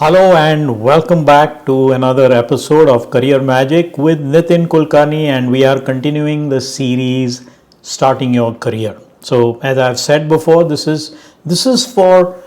Hello and welcome back to another episode of Career Magic with Nitin Kulkarni, and we are continuing the series Starting Your Career. So as I've said before, this is for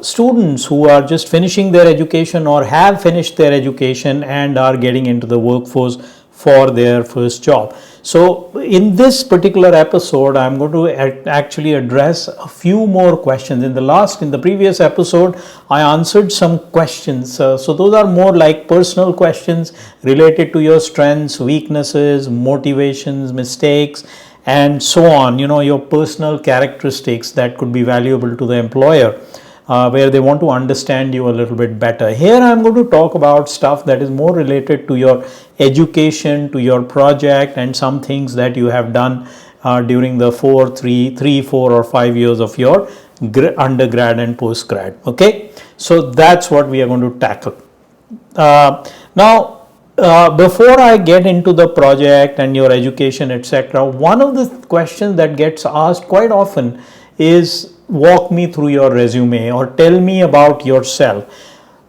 students who are just finishing their education or have finished their education and are getting into the workforce for their first job. So in this particular episode, I'm going to actually address a few more questions. In the previous episode, I answered some questions. So those are more like personal questions related to your strengths, weaknesses, motivations, mistakes, and so on. Your personal characteristics that could be valuable to the employer. Where they want to understand you a little bit better. Here I'm going to talk about stuff that is more related to your education, to your project, and some things that you have done during the 4 or 5 years of your undergrad and postgrad. Okay, so that's what we are going to tackle. Now, before I get into the project and your education, etc., one of the questions that gets asked quite often is, walk me through your resume or tell me about yourself.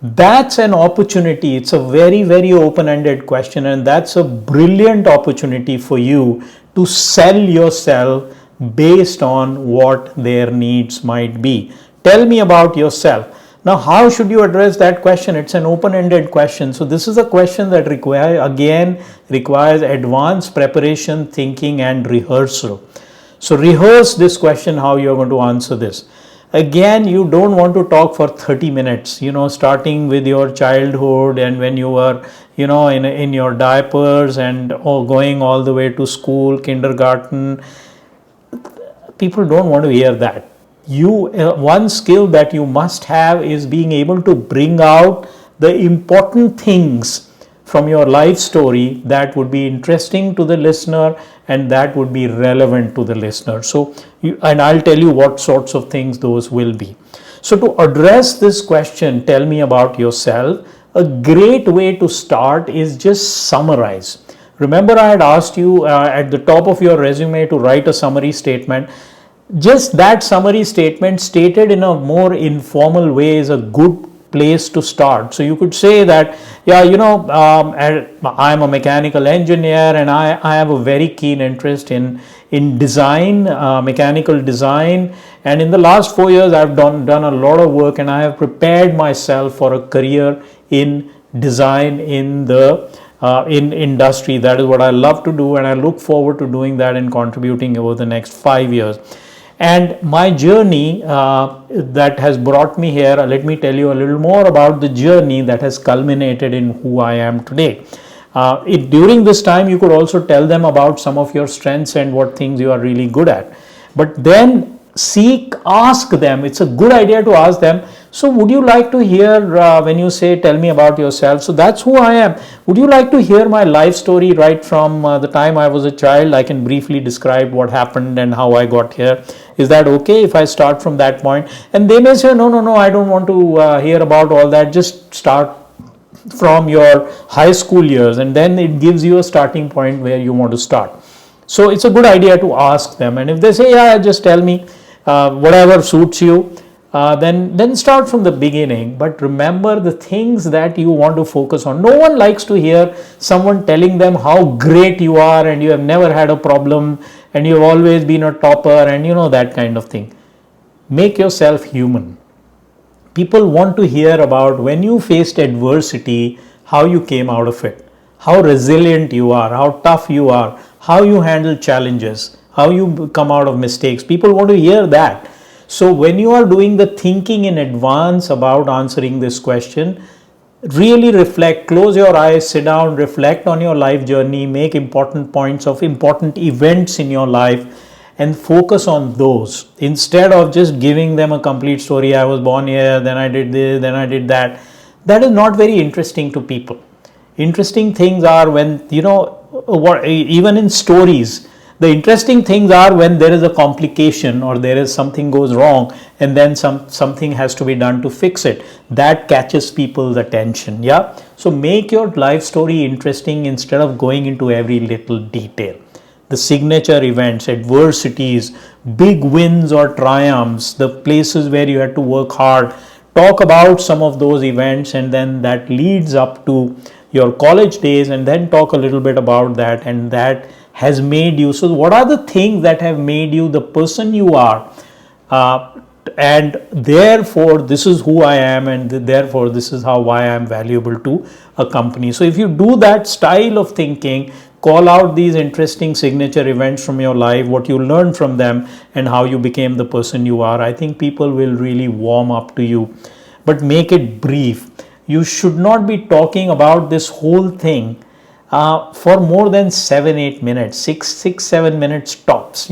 That's an opportunity. It's a very, very open-ended question, and that's a brilliant opportunity for you to sell yourself based on what their needs might be. Tell me about yourself. Now, how should you address that question? It's an open-ended question. So this is a question that requires advanced preparation, thinking, and rehearsal. So rehearse this question, how you're going to answer this. Again, you don't want to talk for 30 minutes, starting with your childhood and when you were, in your diapers and going all the way to school, kindergarten. People don't want to hear that. One skill that you must have is being able to bring out the important things from your life story that would be interesting to the listener and that would be relevant to the listener. And I'll tell you what sorts of things those will be. So to address this question, tell me about yourself, a great way to start is just summarize. Remember, I had asked you at the top of your resume to write a summary statement. Just that summary statement stated in a more informal way is a good place to start. So you could say that, I'm a mechanical engineer and I have a very keen interest in design, mechanical design, and in the last 4 years I've done a lot of work and I have prepared myself for a career in design in industry. That is what I love to do, and I look forward to doing that and contributing over the next 5 years. And my journey that has brought me here, let me tell you a little more about the journey that has culminated in who I am today. During this time, you could also tell them about some of your strengths and what things you are really good at. But then ask them. It's a good idea to ask them, so would you like to hear, when you say tell me about yourself, so that's who I am. Would you like to hear my life story right from the time I was a child? I can briefly describe what happened and how I got here. Is that okay if I start from that point? And they may say, no, I don't want to hear about all that. Just start from your high school years, and then it gives you a starting point where you want to start. So it's a good idea to ask them, and if they say, yeah, just tell me whatever suits you, then start from the beginning. But remember the things that you want to focus on. No one likes to hear someone telling them how great you are and you have never had a problem and you've always been a topper and that kind of thing. Make yourself human. People want to hear about when you faced adversity, how you came out of it, how resilient you are, how tough you are, how you handle challenges, how you come out of mistakes. People want to hear that. So when you are doing the thinking in advance about answering this question, really reflect, close your eyes, sit down, reflect on your life journey, make important points of important events in your life and focus on those instead of just giving them a complete story. I was born here, then I did this, then I did that. That is not very interesting to people. Interesting things are when, even in stories, the interesting things are when there is a complication or there is something goes wrong and then something has to be done to fix it. That catches people's attention. Yeah. So make your life story interesting instead of going into every little detail. The signature events, adversities, big wins or triumphs, the places where you had to work hard talk about some of those events, and then that leads up to your college days, and then talk a little bit about that, and that has made you. So what are the things that have made you the person you are, and therefore this is who I am, and therefore this is how why I am valuable to a company. So if you do that style of thinking, call out these interesting signature events from your life, what you learned from them, and how you became the person you are, I think people will really warm up to you. But make it brief. You should not be talking about this whole thing for more than 7-8 minutes, 6-7 minutes tops.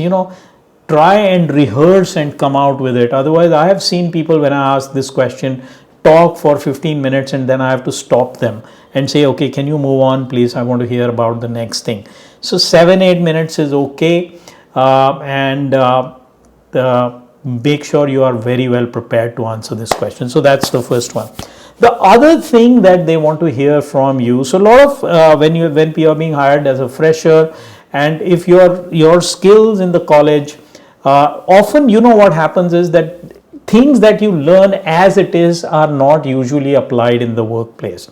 Try and rehearse and come out with it. Otherwise, I have seen people, when I ask this question, talk for 15 minutes and then I have to stop them and say, okay, can you move on, please? I want to hear about the next thing. So 7-8 minutes is okay, and make sure you are very well prepared to answer this question. So that's the first one. The other thing that they want to hear from you, so a lot of when you are being hired as a fresher, and if your skills in the college, often what happens is that things that you learn as it is are not usually applied in the workplace.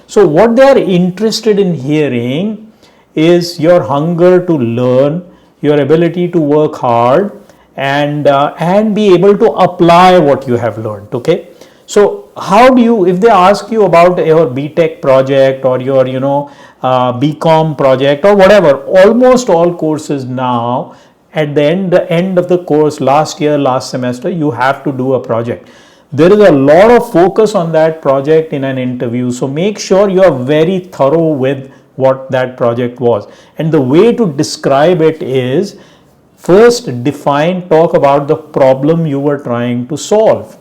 So what they are interested in hearing is your hunger to learn, your ability to work hard, and be able to apply what you have learned. Okay, so how do you, if they ask you about your BTech project or your BCom project or whatever, almost all courses now, at the end of the course, last semester, you have to do a project. There is a lot of focus on that project in an interview, so make sure you are very thorough with what that project was. And the way to describe it is, first talk about the problem you were trying to solve.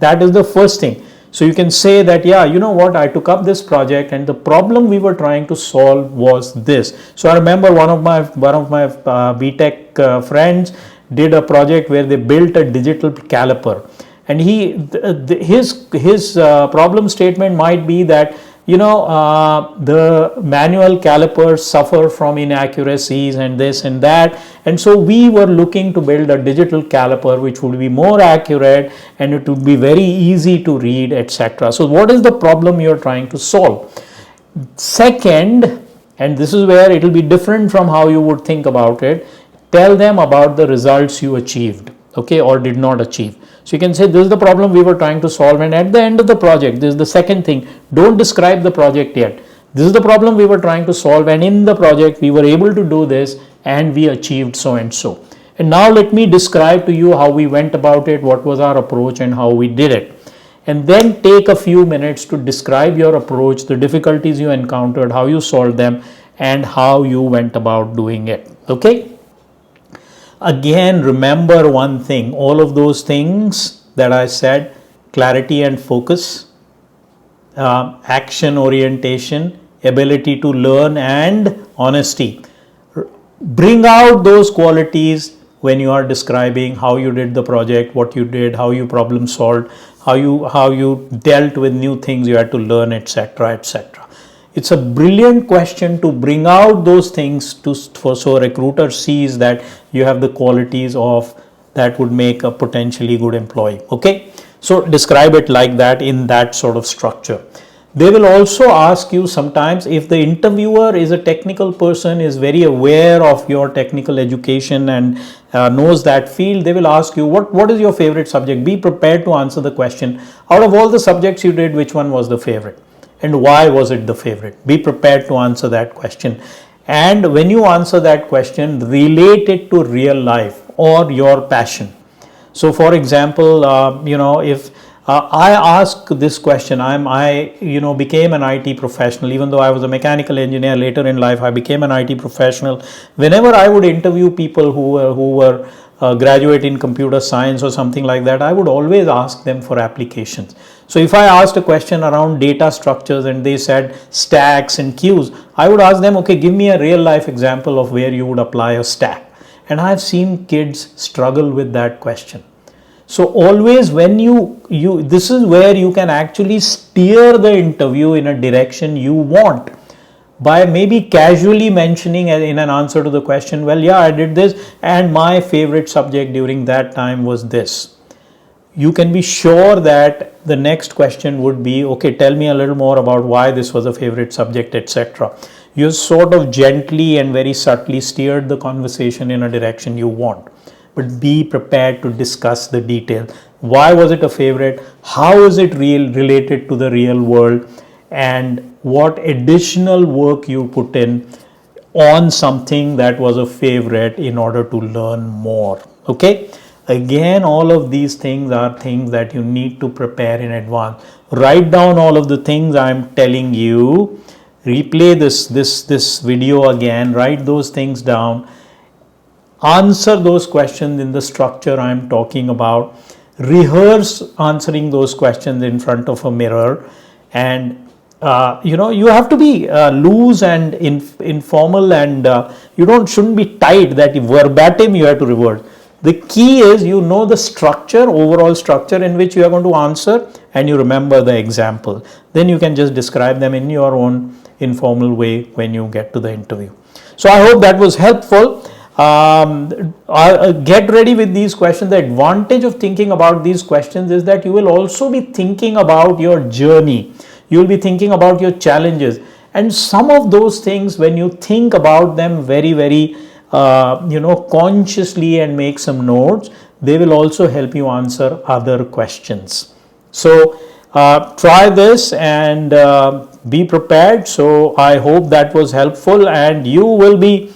That is the first thing. So you can say that, yeah, you know what, I took up this project and the problem we were trying to solve was this. So I remember one of my BTech friends did a project where they built a digital caliper, and his problem statement might be that the manual calipers suffer from inaccuracies and this and that, and so we were looking to build a digital caliper which would be more accurate and it would be very easy to read, etc. So what is the problem you're trying to solve? Second, and this is where it will be different from how you would think about it, tell them about the results you achieved, okay, or did not achieve. So you can say, this is the problem we were trying to solve, and at the end of the project, this is the second thing, don't describe the project yet. This is the problem we were trying to solve, and in the project we were able to do this and we achieved so and so. And now let me describe to you how we went about it, what was our approach and how we did it. And then take a few minutes to describe your approach, the difficulties you encountered, how you solved them, and how you went about doing it. Okay? Again, remember one thing, all of those things that I said, clarity and focus, action orientation, ability to learn, and honesty. Bring out those qualities when you are describing how you did the project, what you did, how you problem solved, how you dealt with new things you had to learn, etc., etc. It's a brilliant question to bring out those things so a recruiter sees that you have the qualities of that would make a potentially good employee. Okay, so describe it like that, in that sort of structure. They will also ask you sometimes, if the interviewer is a technical person, is very aware of your technical education and knows that field, they will ask you, what is your favorite subject? Be prepared to answer the question, out of all the subjects you did, which one was the favorite? And why was it the favorite? Be prepared to answer that question. And when you answer that question, relate it to real life or your passion. So for example, if I ask this question, I became an IT professional, even though I was a mechanical engineer. Later in life, I became an IT professional. Whenever I would interview people who were graduate in computer science or something like that, I would always ask them for applications. So if I asked a question around data structures and they said stacks and queues, I would ask them, okay, give me a real life example of where you would apply a stack. And I've seen kids struggle with that question. So always when this is where you can actually steer the interview in a direction you want, by maybe casually mentioning in an answer to the question, well, yeah, I did this and my favorite subject during that time was this. you can be sure that the next question would be, okay, tell me a little more about why this was a favorite subject, etc. You sort of gently and very subtly steered the conversation in a direction you want, but be prepared to discuss the detail. Why was it a favorite? How is it related to the real world? And what additional work you put in on something that was a favorite in order to learn more. Okay, again, all of these things are things that you need to prepare in advance. Write down all of the things I'm telling you, replay this video again, write those things down, answer those questions in the structure I'm talking about, rehearse answering those questions in front of a mirror, and you have to be loose and informal, and you shouldn't be tight that verbatim you have to revert. The key is the structure, overall structure in which you are going to answer, and you remember the example. Then you can just describe them in your own informal way when you get to the interview. So I hope that was helpful. Get ready with these questions. The advantage of thinking about these questions is that you will also be thinking about your journey. You will be thinking about your challenges, and some of those things, when you think about them very, very consciously and make some notes, they will also help you answer other questions. So try this and be prepared. So I hope that was helpful, and you will be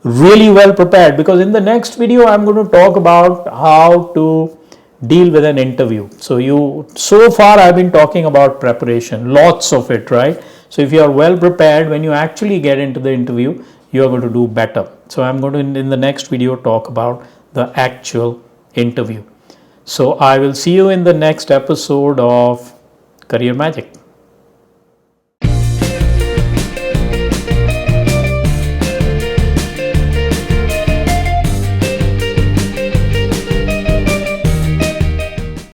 really well prepared, because in the next video I'm going to talk about how to deal with an interview. So far I've been talking about preparation, lots of it, right? So if you are well prepared, when you actually get into the interview, you are going to do better. So I'm going to, in the next video, talk about the actual interview. So I will see you in the next episode of Career Magic.